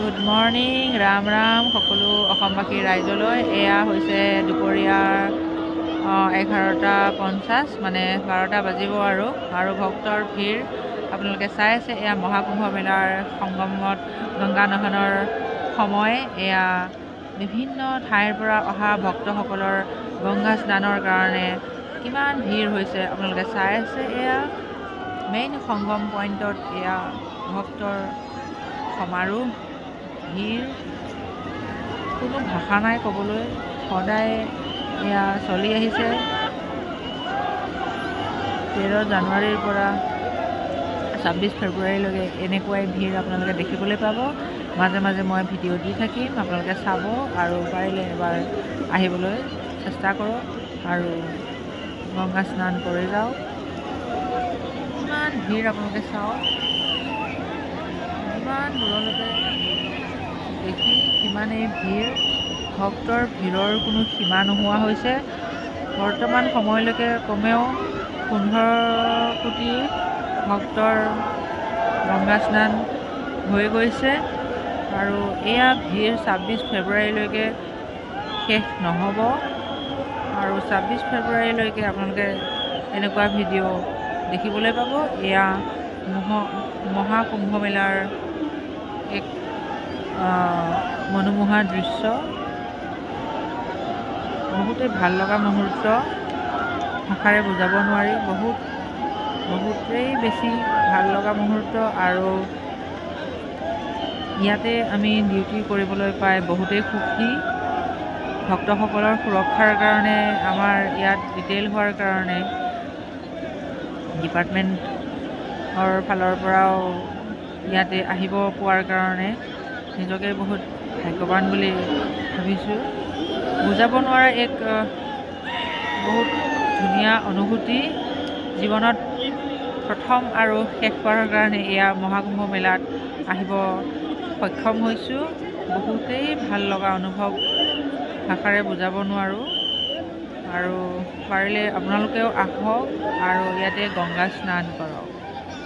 Good morning, Ram Ram সকলো অসমবাসী ৰাইজলৈ। এয়া হৈছে দুপৰীয়াৰ 11:50, মানে 12টা বাজিব আৰু ভক্তৰ ভিৰ আপোনালোকে চাই আছে। এয়া মহাকুম্ভ মেলাৰ সংগমত গংগা নয়নৰ সময়। এয়া বিভিন্ন ঠাইৰ পৰা অহা ভক্তসকলৰ গংগা স্নানৰ কাৰণে কিমান ভিৰ হৈছে আপোনালোকে চাই আছে। এয়া মেইন সংগম পইণ্টত এয়া ভক্তৰ সমাৰোহ, ভিৰ, কোনো ভাষা নাই ক'বলৈ। সদায় এয়া চলি আহিছে। 13 জানুৱাৰীৰ পৰা 26 ফেব্ৰুৱাৰীলৈকে এনেকুৱাই ভিৰ আপোনালোকে দেখিবলৈ পাব। মাজে মাজে মই ভিডিঅ' দি থাকিম, আপোনালোকে চাব আৰু পাৰিলে এবাৰ আহিবলৈ চেষ্টা কৰক আৰু গংগা স্নান কৰি যাওক। ইমান ভিৰ আপোনালোকে চাওক, ইমান দূৰলৈকে দেখি সিমানেই ভিৰ। ভক্তৰ ভিৰৰ কোনো সীমা নোহোৱা হৈছে। বৰ্তমান সময়লৈকে কমেও 15 কোটি ভক্তৰ গংগা স্নান হৈ গৈছে আৰু এয়া ভিৰ 26 ফেব্ৰুৱাৰীলৈকে শেষ নহ'ব। আৰু 26 ফেব্ৰুৱাৰীলৈকে আপোনালোকে এনেকুৱা ভিডিঅ' দেখিবলৈ পাব। এয়া মহাকুম্ভ মেলাৰ এক মনোমোহা দৃশ্য, বহুতেই ভাল লগা মুহূৰ্ত, ভাষাৰে বুজাব নোৱাৰি। বহুতেই বেছি ভাল লগা মুহূৰ্ত আৰু ইয়াতে আমি ডিউটি কৰিবলৈ পাই বহুতেই সুখী। ভক্তসকলৰ সুৰক্ষাৰ কাৰণে আমাৰ ইয়াত ডিটেইল হোৱাৰ কাৰণে ডিপাৰ্টমেণ্টৰ ফালৰ পৰাও ইয়াতে আহিব পোৱাৰ কাৰণে নিজকে বহুত ভাগ্যৱান বুলি ভাবিছোঁ। বুজাব নোৱাৰা এক বহুত ধুনীয়া অনুভূতি। জীৱনত প্ৰথম আৰু শেষবাৰৰ কাৰণে এয়া মহাকুম্ভ মেলাত আহিব সক্ষম হৈছোঁ। বহুতেই ভাল লগা অনুভৱ, ভাষাৰে বুজাব নোৱাৰোঁ। আৰু পাৰিলে আপোনালোকেও আহক আৰু ইয়াতে গংগা স্নান কৰক।